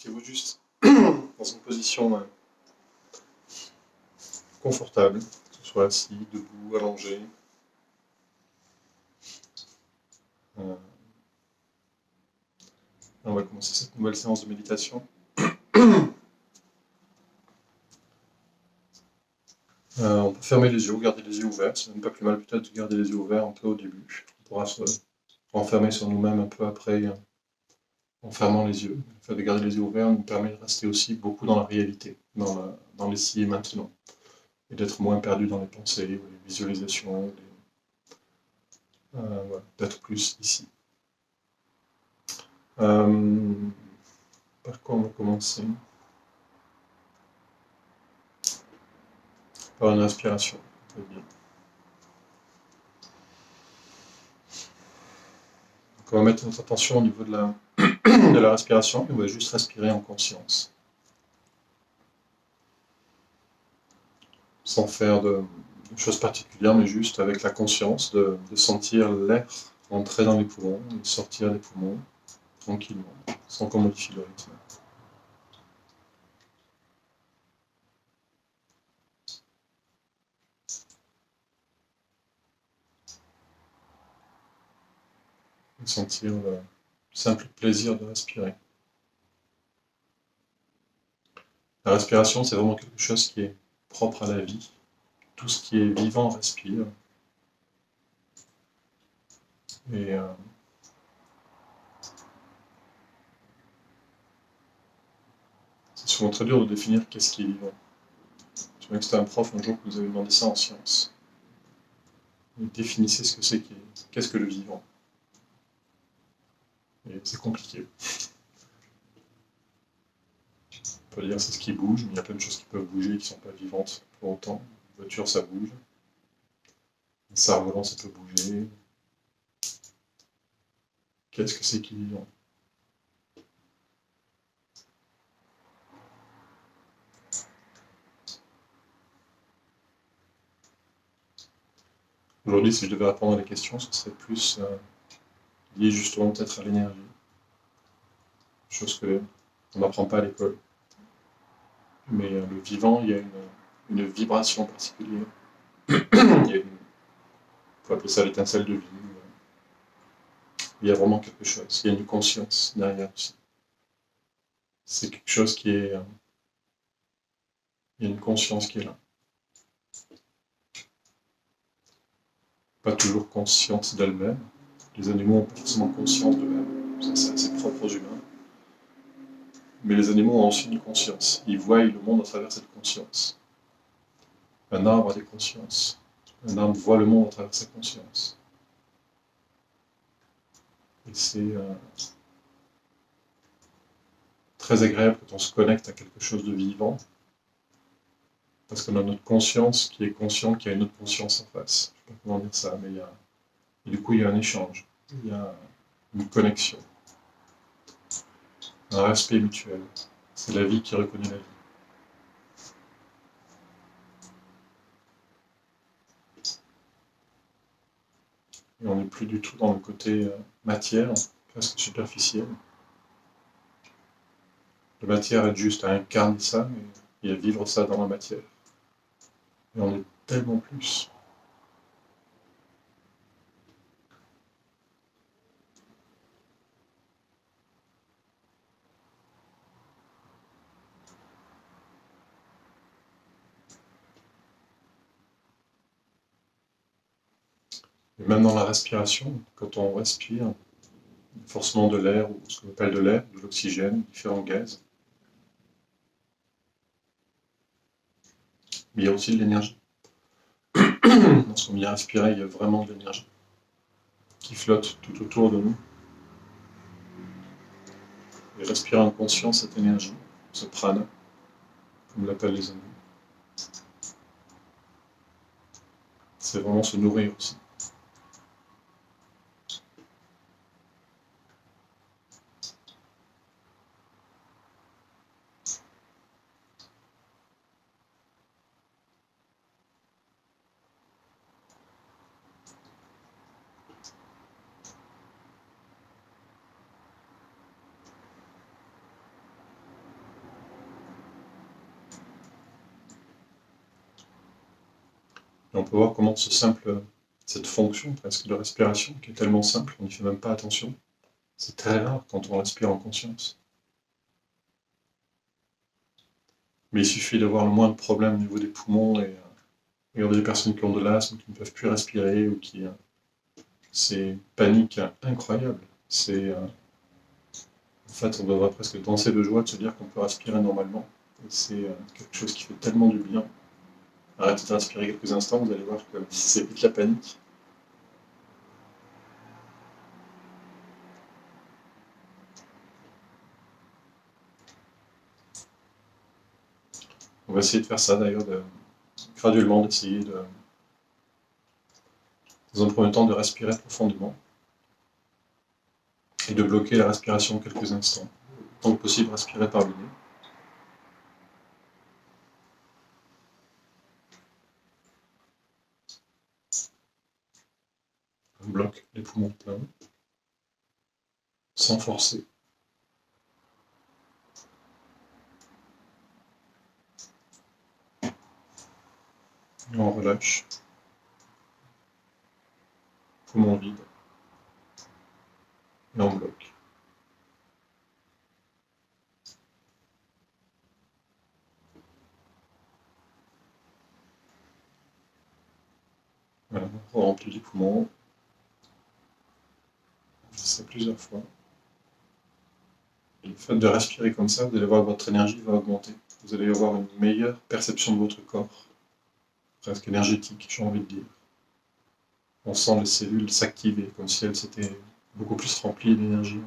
Mettez-vous juste dans une position confortable, que ce soit assis, debout, allongé. On va commencer cette nouvelle séance de méditation. On peut fermer les yeux ou garder les yeux ouverts. C'est même pas plus mal peut-être de garder les yeux ouverts un peu au début. On pourra se renfermer sur nous-mêmes un peu après en fermant les yeux. Le fait de garder les yeux ouverts nous permet de rester aussi beaucoup dans la réalité, dans l'ici et maintenant. Et d'être moins perdu dans les pensées, ou les visualisations, voilà, d'être plus ici. Par quoi on va commencer? Par une respiration. Très bien. Donc on va mettre notre attention au niveau de la respiration, et on va juste respirer en conscience. Sans faire de choses particulières, mais juste avec la conscience de sentir l'air entrer dans les poumons et sortir des poumons tranquillement, sans qu'on modifie le rythme. Et sentir le simple plaisir de respirer. La respiration, c'est vraiment quelque chose qui est propre à la vie. Tout ce qui est vivant respire. Et c'est souvent très dur de définir qu'est-ce qui est vivant. Je me souviens que c'était un prof un jour qui nous avait demandé ça en sciences. Définissez ce que c'est qu'est-ce que le vivant. Et c'est compliqué. On peut dire c'est ce qui bouge, mais il y a plein de choses qui peuvent bouger et qui ne sont pas vivantes pour autant. Une voiture, ça bouge. Un cerf-volant, ça peut bouger. Qu'est-ce que c'est qui est vivant? Aujourd'hui, si je devais répondre à des questions, ce serait plus lié justement peut-être à l'énergie. Chose qu'on n'apprend pas à l'école. Mais le vivant, il y a une vibration particulière. On peut appeler ça l'étincelle de vie. Il y a vraiment quelque chose. Il y a une conscience derrière aussi. C'est quelque chose qui est... il y a une conscience qui est là. Pas toujours consciente d'elle-même. Les animaux n'ont pas forcément conscience d'eux-mêmes. Ça, c'est assez propre aux humains. Mais les animaux ont aussi une conscience. Ils voient le monde à travers cette conscience. Un arbre a des consciences. Un arbre voit le monde à travers sa conscience. Et c'est très agréable quand on se connecte à quelque chose de vivant, parce qu'on a notre conscience qui est consciente qu'il y a une autre conscience en face. Je ne sais pas comment dire ça, mais et du coup il y a un échange, il y a une connexion, un respect mutuel. C'est la vie qui reconnaît la vie. Et on n'est plus du tout dans le côté matière, presque superficiel. La matière est juste à incarner ça et à vivre ça dans la matière. Et on est tellement plus. Et même dans la respiration, quand on respire, forcément de l'air, ou ce qu'on appelle de l'air, de l'oxygène, différents gaz. Mais il y a aussi de l'énergie. Lorsqu'on vient respirer, il y a vraiment de l'énergie qui flotte tout autour de nous. Et respirer en conscience cette énergie, ce prana, comme l'appellent les hindous. C'est vraiment se nourrir aussi. on peut voir comment cette fonction presque de respiration, qui est tellement simple, on n'y fait même pas attention. C'est très rare quand on respire en conscience. Mais il suffit d'avoir le moindre problème au niveau des poumons et regardez les personnes qui ont de l'asthme, qui ne peuvent plus respirer ou qui... c'est panique incroyable. En fait, on devrait presque danser de joie de se dire qu'on peut respirer normalement. Et c'est quelque chose qui fait tellement du bien. Arrêtez de respirer quelques instants, vous allez voir que c'est vite la panique. On va essayer de faire ça d'ailleurs, graduellement, d'essayer dans un premier temps de respirer profondément et de bloquer la respiration quelques instants. Tant que possible, respirer par le nez. On bloque les poumons pleins, sans forcer. Et on relâche. Poumons vides. Et on bloque. Voilà, on remplit les poumons. On fait ça plusieurs fois. Et le fait de respirer comme ça, vous allez voir que votre énergie va augmenter. Vous allez avoir une meilleure perception de votre corps, presque énergétique, j'ai envie de dire. On sent les cellules s'activer, comme si elles s'étaient beaucoup plus remplies d'énergie.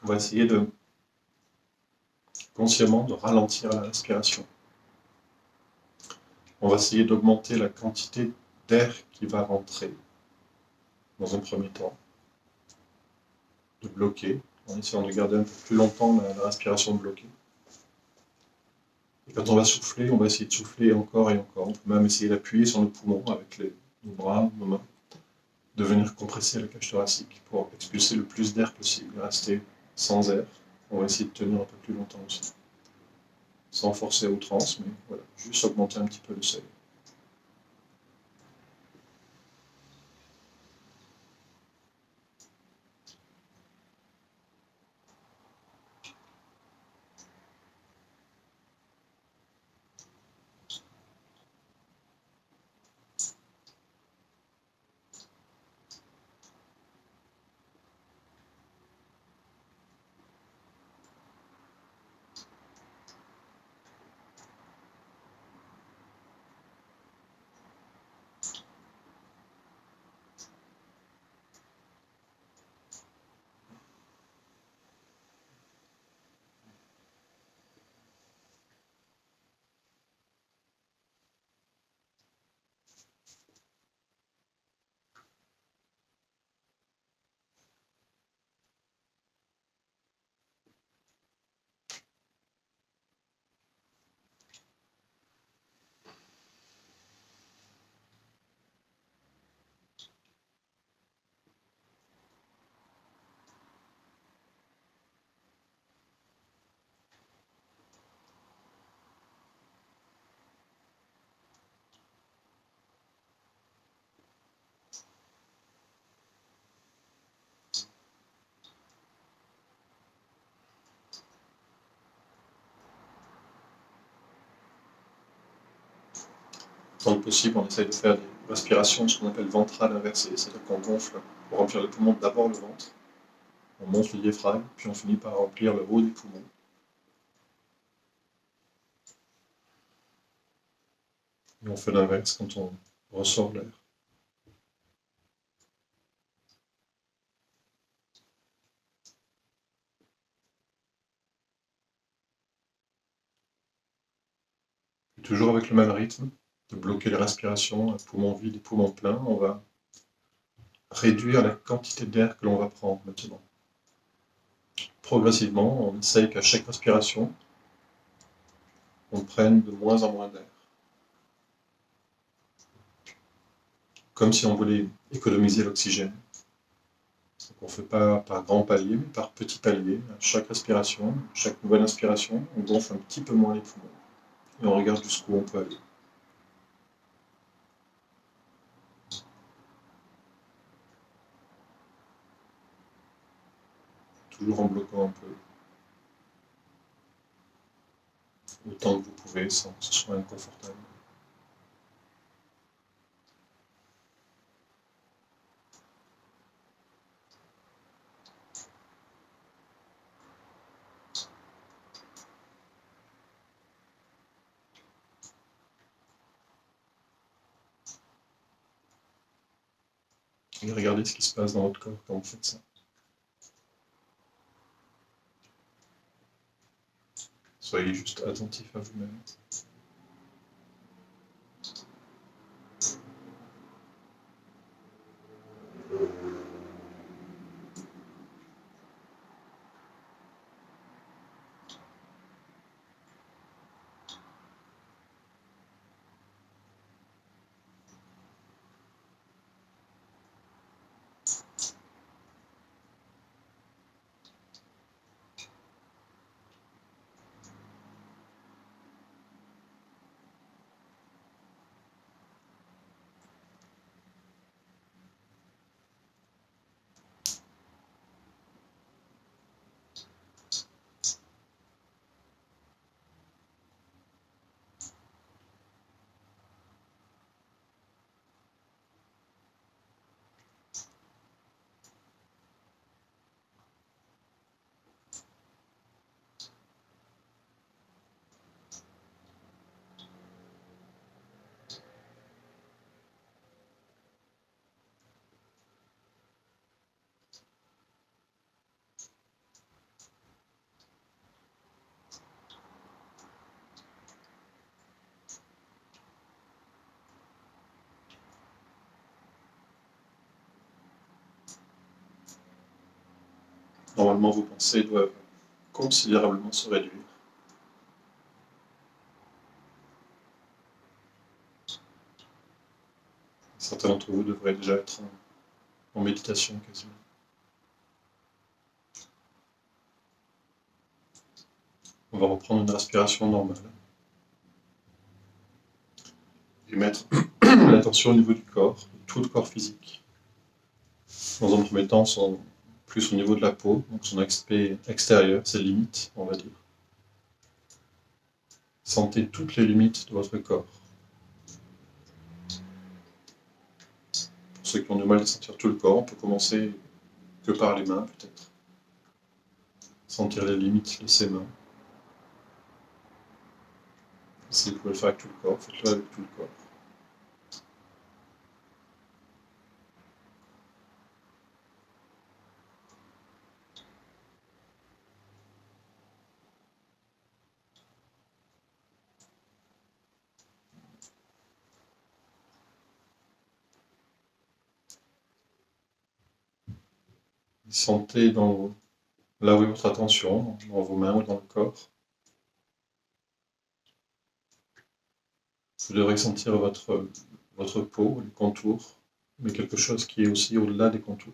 On va essayer consciemment de ralentir la respiration. On va essayer d'augmenter la quantité d'air qui va rentrer dans un premier temps, de bloquer, en essayant de garder un peu plus longtemps la respiration bloquée. Et quand on va souffler, on va essayer de souffler encore et encore. On peut même essayer d'appuyer sur nos poumons avec nos bras, nos mains, de venir compresser la cage thoracique pour expulser le plus d'air possible et rester sans air. On va essayer de tenir un peu plus longtemps aussi. Sans forcer à outrance, mais voilà, juste augmenter un petit peu le seuil. Tant que possible, on essaie de faire des respiration, ce qu'on appelle ventrale inversée, c'est-à-dire qu'on gonfle pour remplir les poumons d'abord le ventre, on monte le diaphragme, puis on finit par remplir le haut des poumons. Et on fait l'inverse quand on ressort l'air. Et toujours avec le même rythme, de bloquer les respirations, poumons vides et poumons pleins, on va réduire la quantité d'air que l'on va prendre maintenant. Progressivement, on essaye qu'à chaque respiration, on prenne de moins en moins d'air. Comme si on voulait économiser l'oxygène. On ne fait pas par grands paliers, mais par petits paliers. À chaque respiration, chaque nouvelle inspiration, on gonfle un petit peu moins les poumons. Et on regarde jusqu'où on peut aller. Toujours en bloquant un peu. Autant que vous pouvez, sans que ce soit inconfortable. Et regardez ce qui se passe dans votre corps quand vous faites ça. Soyez juste attentif à vous-même. Normalement, vos pensées doivent considérablement se réduire. Certains d'entre vous devraient déjà être en méditation quasiment. On va reprendre une respiration normale. Et mettre l'attention au niveau du corps, tout le corps physique. Dans un premier temps, plus au niveau de la peau, donc son aspect extérieur, ses limites, on va dire. Sentez toutes les limites de votre corps. Pour ceux qui ont du mal à sentir tout le corps, on peut commencer que par les mains, peut-être. Sentir les limites de ses mains. Si vous pouvez le faire avec tout le corps, faites-le avec tout le corps. Sentez là où est votre attention, dans vos mains ou dans le corps. Vous devrez sentir votre peau, les contours, mais quelque chose qui est aussi au-delà des contours.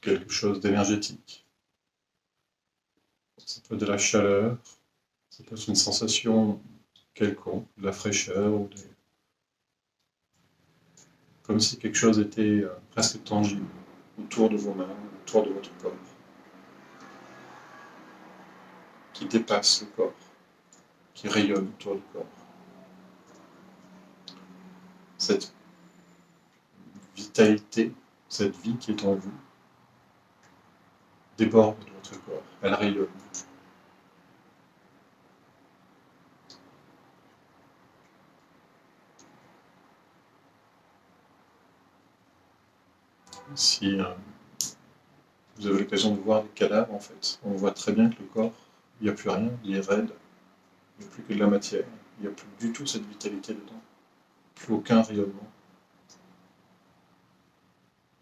Quelque chose d'énergétique. Ça peut être de la chaleur, ça peut être une sensation quelconque, de la fraîcheur, comme si quelque chose était presque tangible autour de vos mains, autour de votre corps, qui dépasse le corps, qui rayonne autour du corps. cette vitalité, cette vie qui est en vous, déborde de votre corps, elle rayonne. Si vous avez l'occasion de voir des cadavres, en fait, on voit très bien que le corps, il n'y a plus rien, il est raide, il n'y a plus que de la matière, il n'y a plus du tout cette vitalité dedans, plus aucun rayonnement.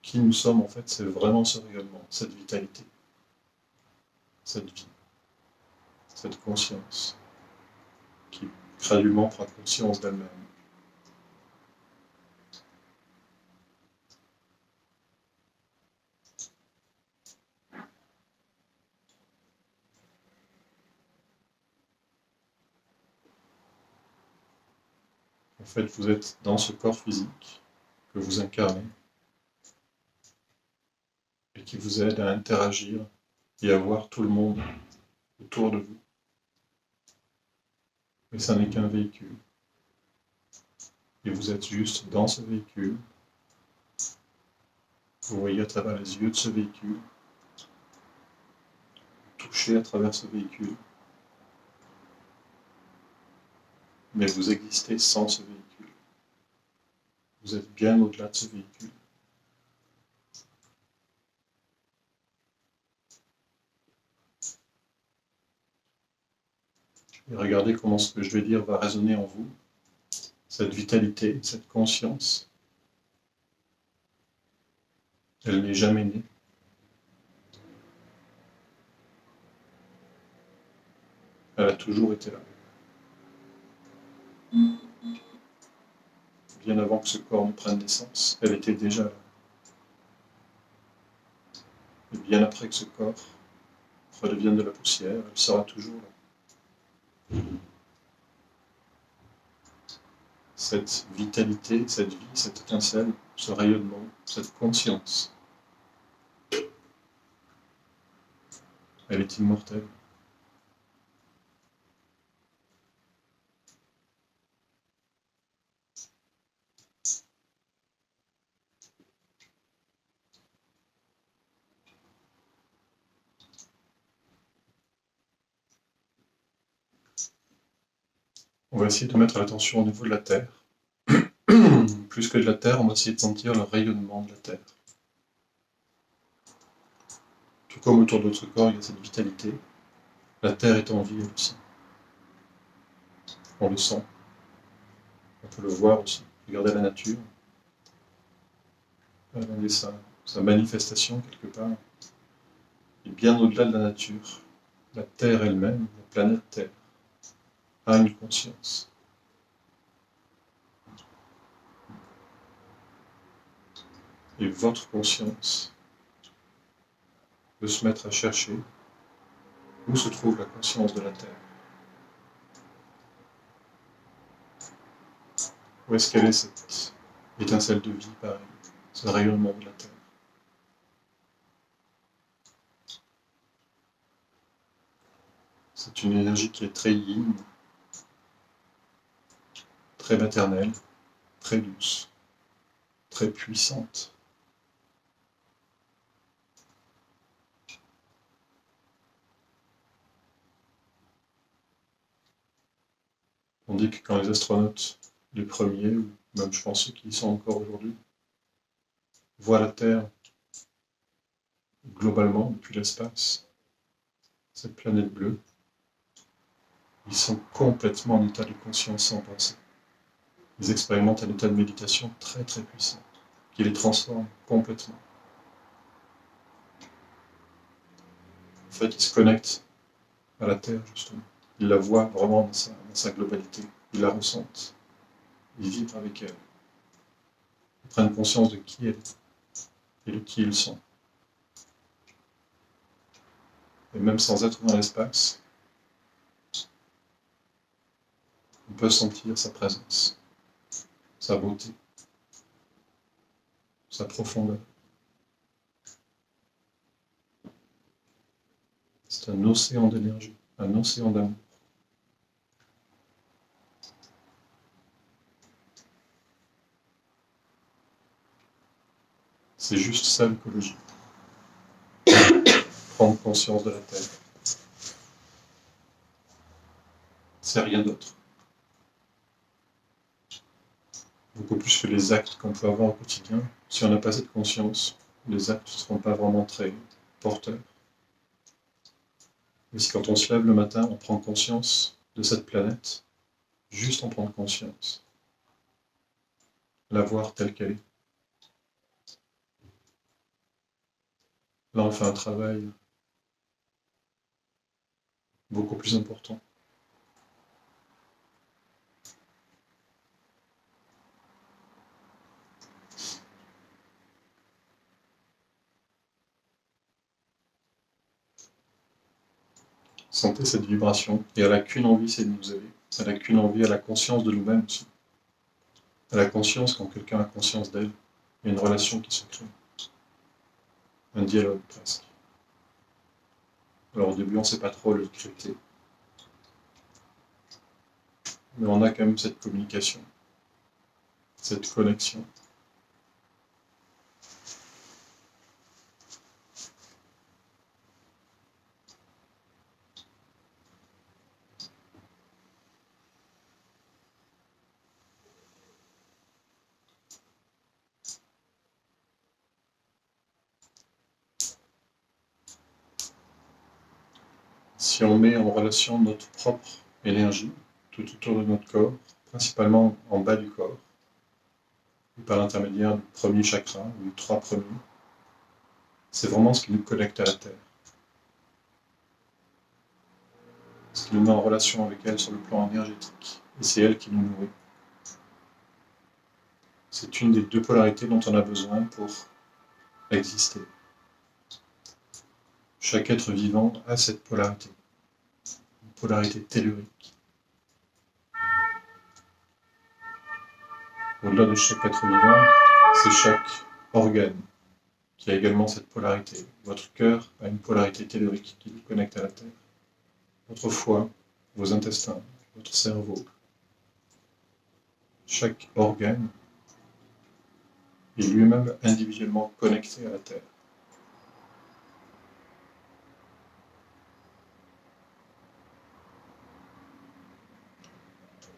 Qui nous sommes, en fait, c'est vraiment ce rayonnement, cette vitalité, cette vie, cette conscience, qui graduellement prend conscience d'elle-même. En fait, vous êtes dans ce corps physique que vous incarnez et qui vous aide à interagir et à voir tout le monde autour de vous. Mais ça n'est qu'un véhicule. Et vous êtes juste dans ce véhicule. Vous voyez à travers les yeux de ce véhicule, touchez à travers ce véhicule, mais vous existez sans ce véhicule. Vous êtes bien au-delà de ce véhicule. Et regardez comment ce que je vais dire va résonner en vous, cette vitalité, cette conscience. Elle n'est jamais née. Elle a toujours été là. Bien avant que ce corps ne prenne naissance, elle était déjà là. Et bien après que ce corps redevienne de la poussière, elle sera toujours là. Cette vitalité, cette vie, cette étincelle, ce rayonnement, cette conscience, elle est immortelle. On va essayer de mettre l'attention au niveau de la Terre. Plus que de la Terre, on va essayer de sentir le rayonnement de la Terre. Tout comme autour de notre corps, il y a cette vitalité. La Terre est en vie, elle aussi. On le sent. On peut le voir aussi. Regardez la nature. Regardez sa manifestation, quelque part. Et bien au-delà de la nature, la Terre elle-même, la planète Terre, a une conscience. Et votre conscience peut se mettre à chercher où se trouve la conscience de la Terre. Où est-ce qu'elle est cette étincelle de vie, pareil, ce rayonnement de la Terre? C'est une énergie qui est très yin, très maternelle, très douce, très puissante. On dit que quand les astronautes, les premiers, ou même je pense ceux qui y sont encore aujourd'hui, voient la Terre globalement depuis l'espace, cette planète bleue, ils sont complètement en état de conscience sans penser. Ils expérimentent un état de méditation très très puissant, qui les transforme complètement. En fait, ils se connectent à la Terre, justement. Ils la voient vraiment dans sa globalité. Ils la ressentent. Ils vivent avec elle. Ils prennent conscience de qui elle est et de qui ils sont. Et même sans être dans l'espace, on peut sentir sa présence, sa beauté, sa profondeur. C'est un océan d'énergie, un océan d'amour. C'est juste ça l'écologie. Prendre conscience de la Terre. C'est rien d'autre. Beaucoup plus que les actes qu'on peut avoir au quotidien. Si on n'a pas cette conscience, les actes ne seront pas vraiment très porteurs. Mais si quand on se lève le matin, on prend conscience de cette planète, juste en prendre conscience, la voir telle qu'elle est. Là, on fait un travail beaucoup plus important. Sentez cette vibration, et elle n'a qu'une envie, c'est de nous aider. Elle n'a qu'une envie, elle a conscience de nous-mêmes aussi. Elle a conscience quand quelqu'un a conscience d'elle. Il y a une relation qui se crée. Un dialogue presque. Alors au début, on ne sait pas trop le crypter. Mais on a quand même cette communication, cette connexion. Si on met en relation notre propre énergie tout autour de notre corps, principalement en bas du corps, et par l'intermédiaire du premier chakra, ou des 3 premiers, c'est vraiment ce qui nous connecte à la Terre. Ce qui nous met en relation avec elle sur le plan énergétique. Et c'est elle qui nous nourrit. C'est une des 2 polarités dont on a besoin pour exister. Chaque être vivant a cette polarité. Une polarité tellurique. Au-delà de chaque être vivant, c'est chaque organe qui a également cette polarité. Votre cœur a une polarité tellurique qui vous connecte à la Terre. Votre foie, vos intestins, votre cerveau. Chaque organe est lui-même individuellement connecté à la Terre.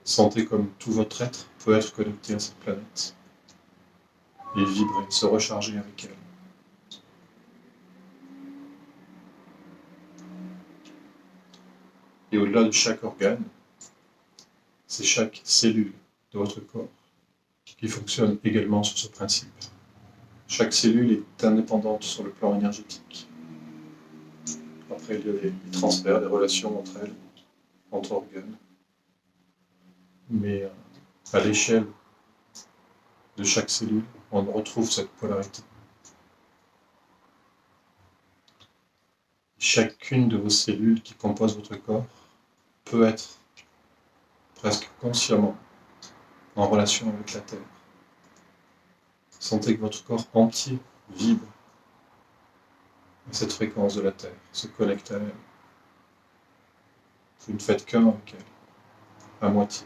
Sentez comme tout votre être peut être connecté à cette planète et vibrer, se recharger avec elle. Et au-delà de chaque organe, c'est chaque cellule de votre corps qui fonctionne également sur ce principe. Chaque cellule est indépendante sur le plan énergétique. Après, il y a des transferts, des relations entre elles, entre organes. Mais à l'échelle de chaque cellule, on retrouve cette polarité. Chacune de vos cellules qui composent votre corps peut être presque consciemment en relation avec la Terre. Sentez que votre corps entier vibre à cette fréquence de la Terre, se connecte à elle. Vous ne faites qu'un avec elle, à moitié.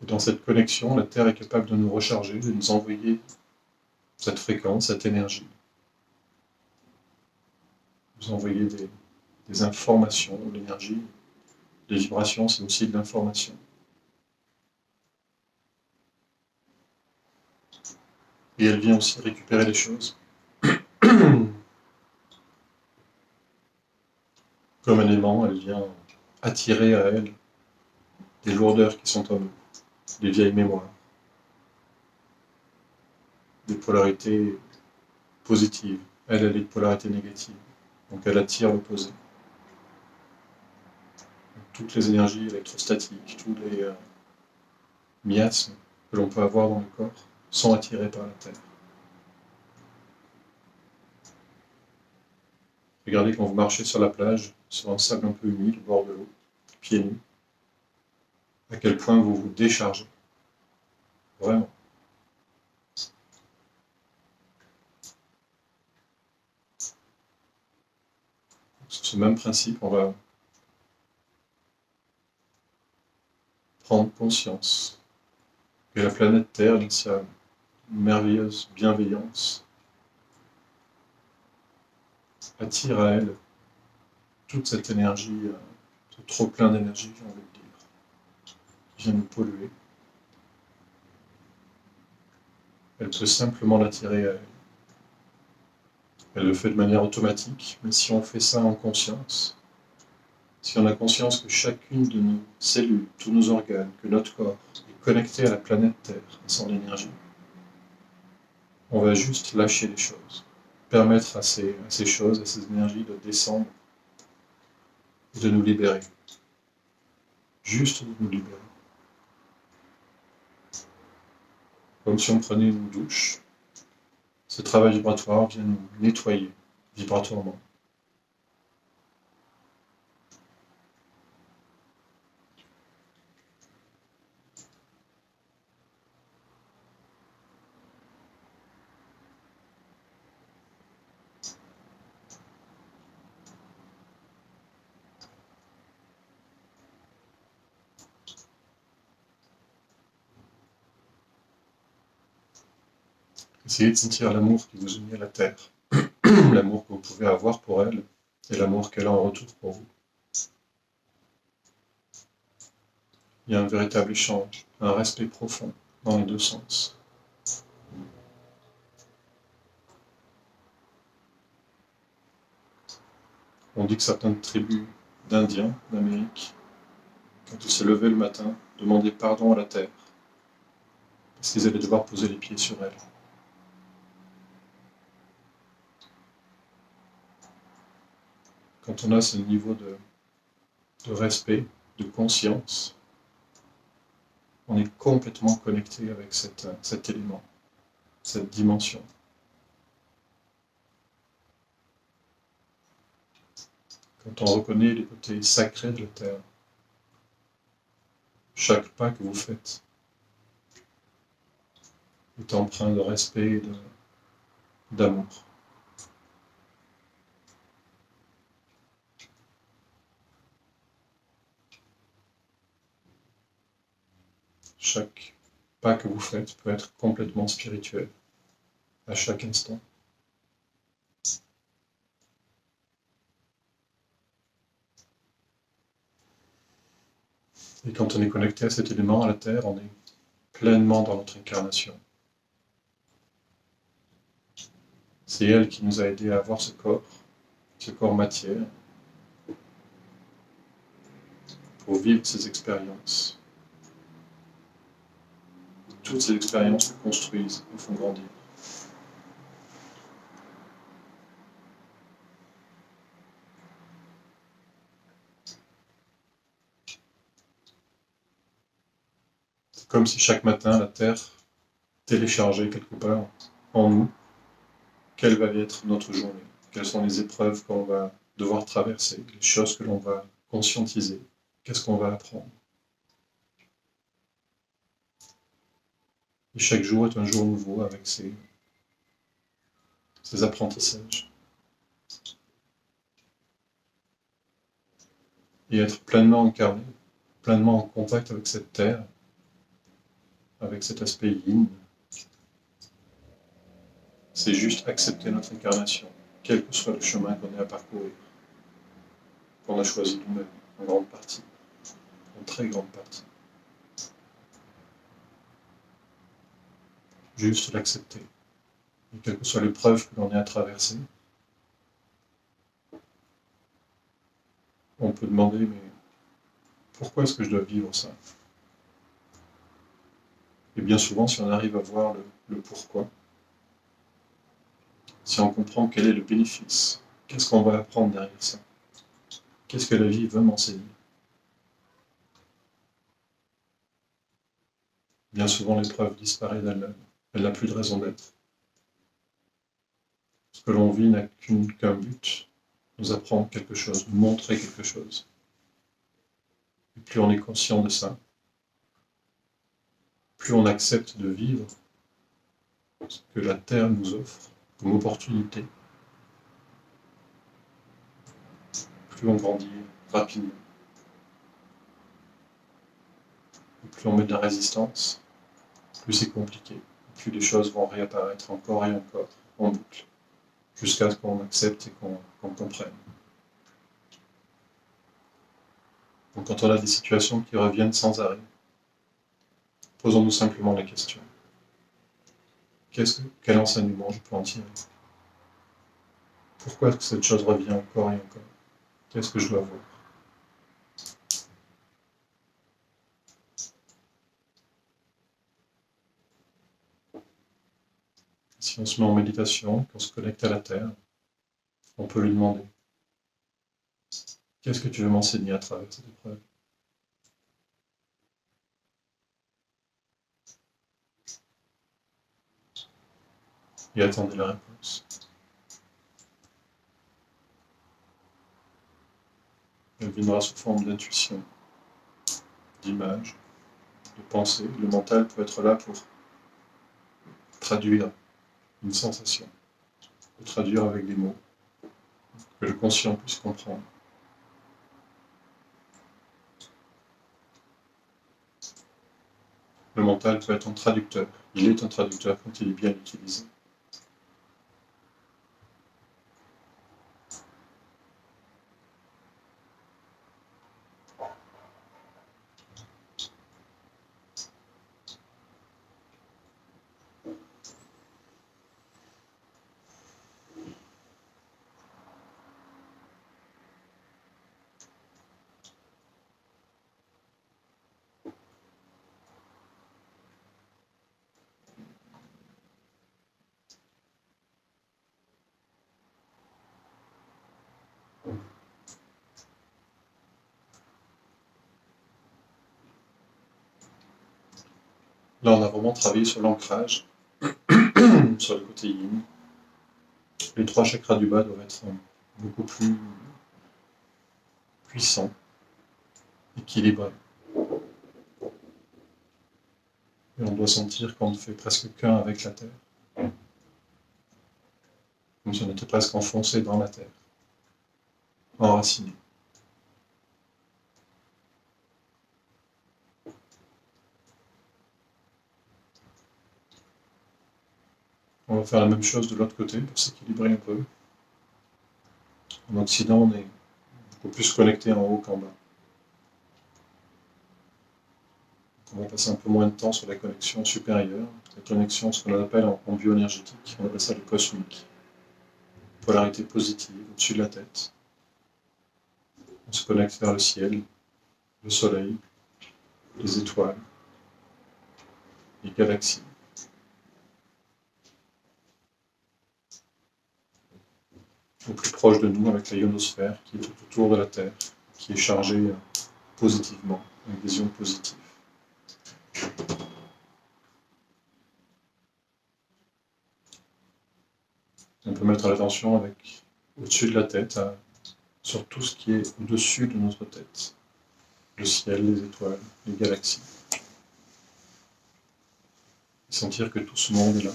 Et dans cette connexion, la Terre est capable de nous recharger, de nous envoyer cette fréquence, cette énergie. Vous envoyez des informations, de l'énergie. Les vibrations, c'est aussi de l'information. Et elle vient aussi récupérer les choses. Comme un aimant, elle vient attirer à elle des lourdeurs qui sont en nous, des vieilles mémoires, des polarités positives. Elle est de polarité négative. Donc elle attire l'opposé. Toutes les énergies électrostatiques, tous les miasmes que l'on peut avoir dans le corps sont attirés par la Terre. Regardez quand vous marchez sur la plage, sur un sable un peu humide, au bord de l'eau, pieds nus, à quel point vous vous déchargez. Vraiment. Sur ce même principe, on va prendre conscience que la planète Terre, dans sa merveilleuse bienveillance, attire à elle toute cette énergie, ce trop plein d'énergie, j'ai envie de dire, qui vient nous polluer. Elle peut simplement l'attirer à elle. Elle le fait de manière automatique, mais si on fait ça en conscience, si on a conscience que chacune de nos cellules, tous nos organes, que notre corps est connecté à la planète Terre, à son énergie, on va juste lâcher les choses, permettre à ces choses, à ces énergies de descendre et de nous libérer. Juste de nous libérer. Comme si on prenait une douche. Ce travail vibratoire vient nous nettoyer vibratoirement. Essayez de sentir l'amour qui vous unit à la Terre, l'amour que vous pouvez avoir pour elle et l'amour qu'elle a en retour pour vous. Il y a un véritable échange, un respect profond dans les deux sens. On dit que certaines tribus d'Indiens d'Amérique, quand ils se levaient le matin, demandaient pardon à la Terre, parce qu'ils allaient devoir poser les pieds sur elle. Quand on a ce niveau de respect, de conscience, on est complètement connecté avec cet élément, cette dimension. Quand on reconnaît les côtés sacrés de la Terre, chaque pas que vous faites est empreint de respect et d'amour. Chaque pas que vous faites peut être complètement spirituel, à chaque instant. Et quand on est connecté à cet élément, à la Terre, on est pleinement dans notre incarnation. C'est elle qui nous a aidés à avoir ce corps matière, pour vivre ces expériences. Toutes ces expériences nous construisent, nous font grandir. C'est comme si chaque matin, la Terre téléchargeait quelque part en nous quelle va être notre journée, quelles sont les épreuves qu'on va devoir traverser, les choses que l'on va conscientiser, qu'est-ce qu'on va apprendre. Et chaque jour est un jour nouveau avec ses apprentissages. Et être pleinement incarné, pleinement en contact avec cette terre, avec cet aspect yin, c'est juste accepter notre incarnation, quel que soit le chemin qu'on ait à parcourir, qu'on a choisi nous-mêmes, en grande partie, en très grande partie. Juste l'accepter. Et quelle que soit l'épreuve que l'on ait à traverser, on peut demander, mais pourquoi est-ce que je dois vivre ça? Et bien souvent, si on arrive à voir le pourquoi, si on comprend quel est le bénéfice, qu'est-ce qu'on va apprendre derrière ça? Qu'est-ce que la vie veut m'enseigner? Bien souvent, l'épreuve disparaît d'elle-même. Elle n'a plus de raison d'être. Ce que l'on vit n'a qu'un but, nous apprendre quelque chose, nous montrer quelque chose. Et plus on est conscient de ça, plus on accepte de vivre ce que la Terre nous offre comme opportunité, plus on grandit rapidement, et plus on met de la résistance, plus c'est compliqué. Et plus les choses vont réapparaître encore et encore, en boucle, jusqu'à ce qu'on accepte et qu'on comprenne. Donc quand on a des situations qui reviennent sans arrêt, posons-nous simplement la question. Quel enseignement je peux en tirer? Pourquoi est-ce que cette chose revient encore et encore? Qu'est-ce que je dois voir? Si on se met en méditation, qu'on se connecte à la Terre, on peut lui demander: qu'est-ce que tu veux m'enseigner à travers cette épreuve? Et attendez la réponse. Elle viendra sous forme d'intuition, d'image, de pensée. Le mental peut être là pour traduire une sensation, de traduire avec des mots, que le conscient puisse comprendre. Le mental peut être un traducteur. Il est un traducteur quand il est bien utilisé. Là, on a vraiment travaillé sur l'ancrage, sur le côté yin. Les 3 chakras du bas doivent être beaucoup plus puissants, équilibrés. Et on doit sentir qu'on ne fait presque qu'un avec la Terre. Comme si on était presque enfoncé dans la Terre, enraciné. On va faire la même chose de l'autre côté pour s'équilibrer un peu. En Occident, on est beaucoup plus connecté en haut qu'en bas. On va passer un peu moins de temps sur la connexion supérieure, la connexion, ce qu'on appelle en bioénergétique, on appelle ça le cosmique. Polarité positive au-dessus de la tête. On se connecte vers le ciel, le soleil, les étoiles, les galaxies. Au plus proche de nous avec la ionosphère qui est tout autour de la Terre, qui est chargée positivement, avec des ions positifs. On peut mettre l'attention au-dessus de la tête, sur tout ce qui est au-dessus de notre tête. Le ciel, les étoiles, les galaxies. Et sentir que tout ce monde est là.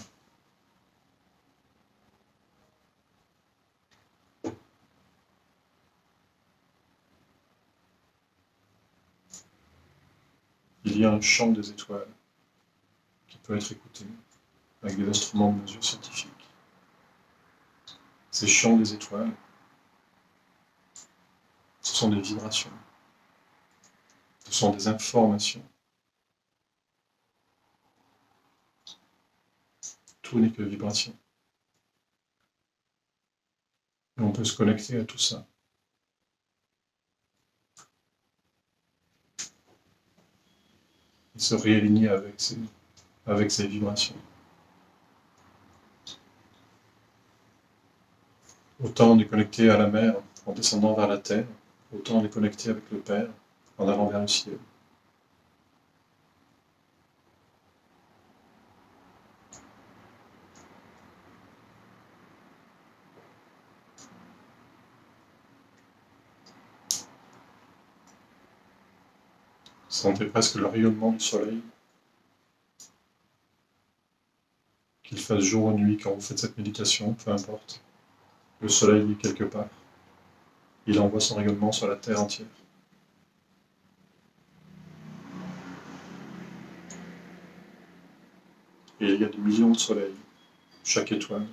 Il y a un chant des étoiles qui peut être écouté avec des instruments de mesure scientifiques. Ces chants des étoiles, ce sont des vibrations, ce sont des informations. Tout n'est que vibration. Et on peut se connecter à tout ça. Et se réaligner avec ces vibrations. Autant on est connecté à la mer en descendant vers la terre, autant on est connecté avec le Père en allant vers le ciel. Sentez presque le rayonnement du soleil, qu'il fasse jour ou nuit quand vous faites cette méditation, peu importe. Le soleil est quelque part. il envoie son rayonnement sur la Terre entière. Et il y a des millions de soleils, chaque étoile.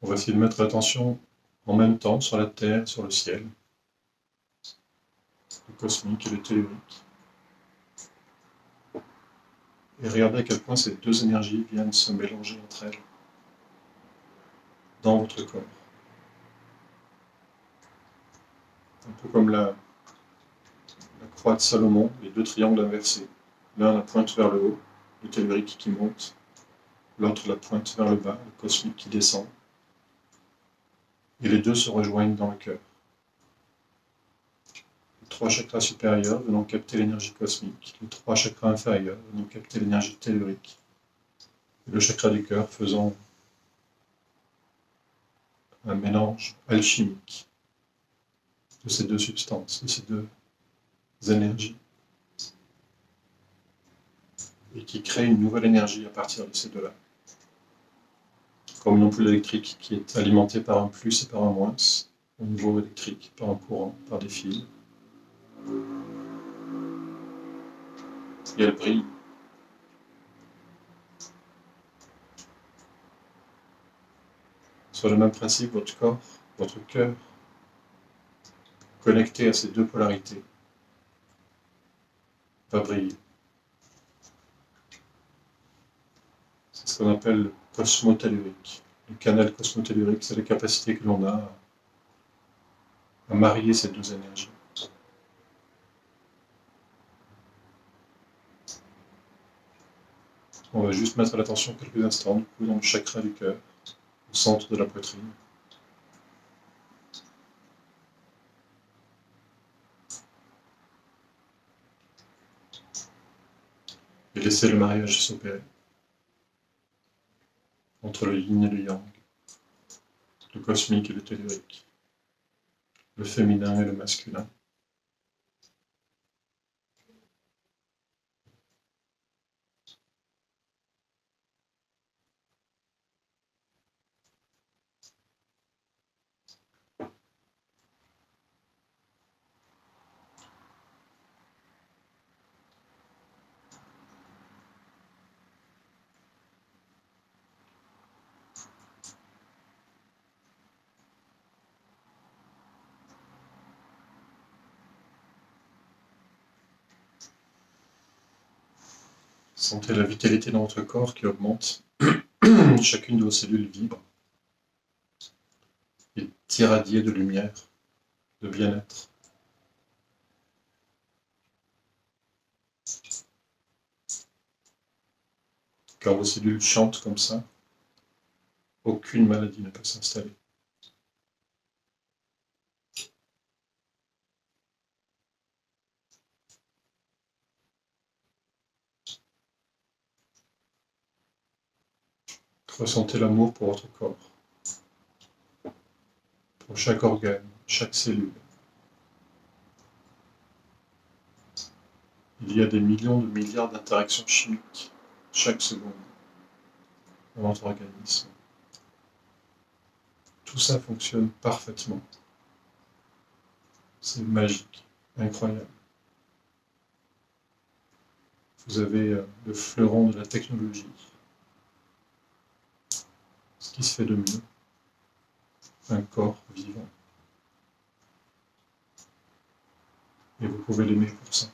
On va essayer de mettre l'attention en même temps sur la Terre, sur le ciel, le cosmique et le tellurique. Et regardez à quel point ces deux énergies viennent se mélanger entre elles dans votre corps. Un peu comme la croix de Salomon, les deux triangles inversés. L'un la pointe vers le haut, le tellurique qui monte, l'autre la pointe vers le bas, le cosmique qui descend. Et les deux se rejoignent dans le cœur. Les trois chakras supérieurs venant capter l'énergie cosmique, les trois chakras inférieurs venant capter l'énergie tellurique. Et le chakra du cœur faisant un mélange alchimique de ces deux substances, de ces deux énergies, et qui crée une nouvelle énergie à partir de ces deux-là. Comme une ampoule électrique qui est alimentée par un plus et par un moins, au niveau électrique, par un courant, par des fils. Et elle brille. Sur le même principe, votre corps, votre cœur, connecté à ces deux polarités, va briller. C'est ce qu'on appelle le cosmotellurique. Le canal cosmotellurique, c'est la capacité que l'on a à marier ces deux énergies. On va juste mettre l'attention quelques instants du coup, dans le chakra du cœur, au centre de la poitrine. Et laisser le mariage s'opérer entre le yin et le yang, le cosmique et le tellurique, le féminin et le masculin. Sentez la vitalité dans votre corps qui augmente. Chacune de vos cellules vibre et irradie de lumière, de bien-être. Quand vos cellules chantent comme ça, aucune maladie ne peut s'installer. Ressentez l'amour pour votre corps, pour chaque organe, chaque cellule. Il y a des millions de milliards d'interactions chimiques chaque seconde dans votre organisme. Tout ça fonctionne parfaitement. C'est magique, incroyable. Vous avez le fleuron de la technologie, ce qui se fait de mieux, un corps vivant. Et vous pouvez l'aimer pour ça.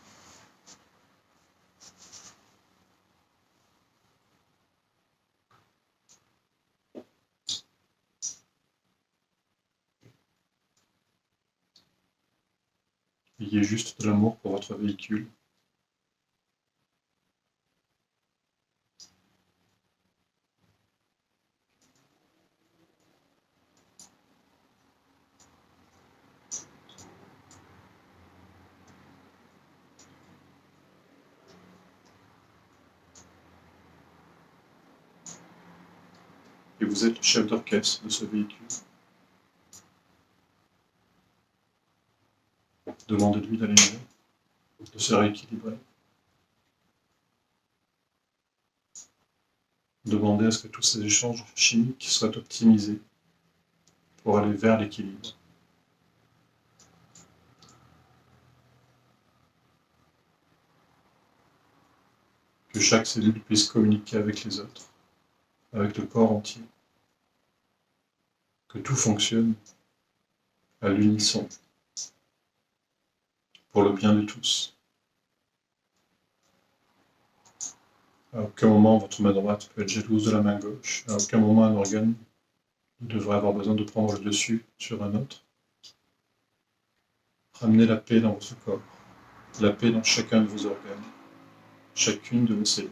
Ayez juste de l'amour pour votre véhicule. Et vous êtes le chef d'orchestre de ce véhicule. Demandez-lui d'aller mieux, de se rééquilibrer. Demandez à ce que tous ces échanges chimiques soient optimisés pour aller vers l'équilibre. Que chaque cellule puisse communiquer avec les autres, avec le corps entier. Que tout fonctionne à l'unisson, pour le bien de tous. À aucun moment, votre main droite peut être jalouse de la main gauche. À aucun moment, un organe ne devrait avoir besoin de prendre le dessus sur un autre. Ramenez la paix dans votre corps, la paix dans chacun de vos organes, chacune de vos cellules.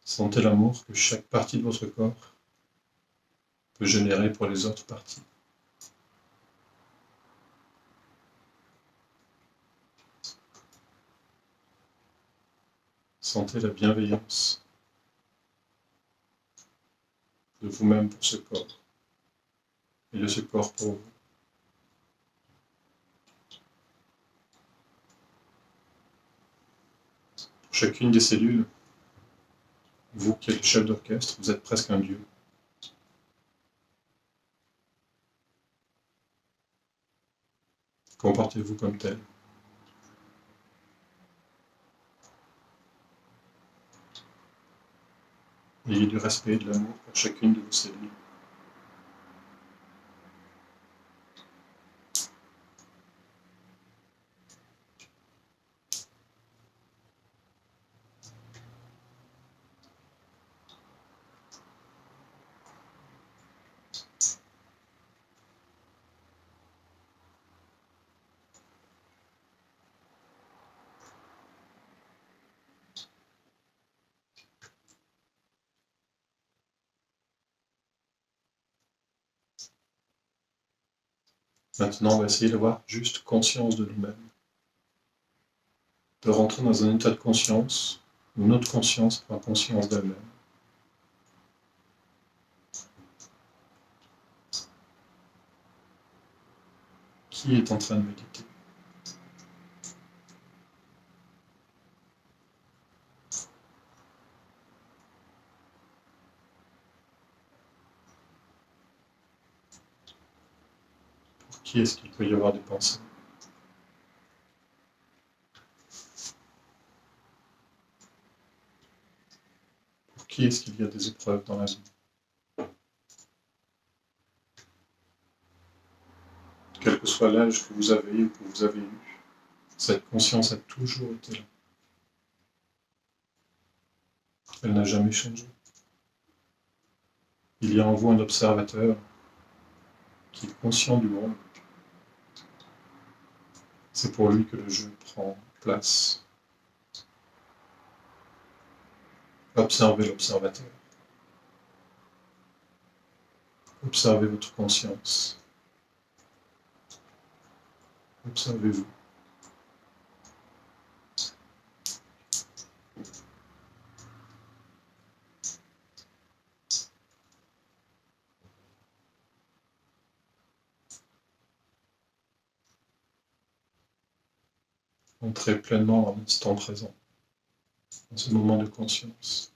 Sentez l'amour que chaque partie de votre corps peut générer pour les autres parties. Sentez la bienveillance de vous-même pour ce corps et de ce corps pour vous. Pour chacune des cellules, vous qui êtes le chef d'orchestre, vous êtes presque un dieu. Comportez-vous comme tel. Ayez du respect et de l'amour pour chacune de vos cellules. Maintenant, on va essayer d'avoir juste conscience de nous-mêmes, de rentrer dans un état de conscience où notre conscience prend conscience d'elle-même. Qui est en train de méditer? Pour qui est-ce qu'il peut y avoir des pensées? Pour qui est-ce qu'il y a des épreuves dans la vie? Quel que soit l'âge que vous avez ou que vous avez eu, cette conscience a toujours été là. Elle n'a jamais changé. Il y a en vous un observateur qui est conscient du monde. C'est pour lui que le jeu prend place. Observez l'observateur. Observez votre conscience. Observez-vous. Entrez pleinement dans l'instant présent, dans ce moment de conscience.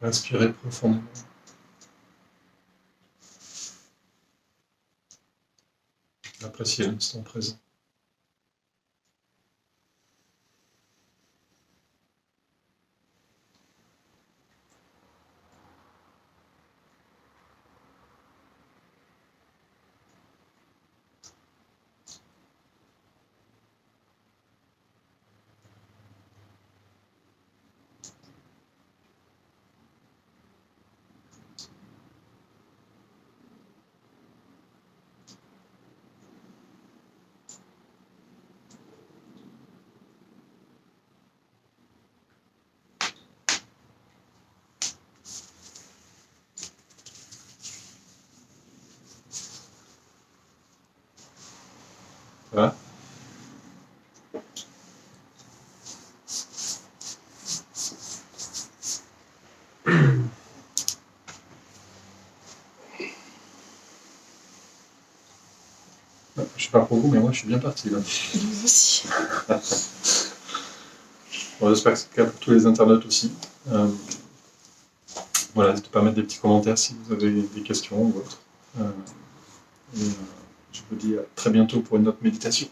Inspirez profondément. Appréciez l'instant présent. Voilà. Je sais pas pour vous, mais moi je suis bien parti là. Moi aussi. Bon, j'espère que c'est le cas pour tous les internautes aussi. Voilà, n'hésitez pas à mettre des petits commentaires si vous avez des questions ou autres. Et je vous dis à très bientôt pour une autre méditation.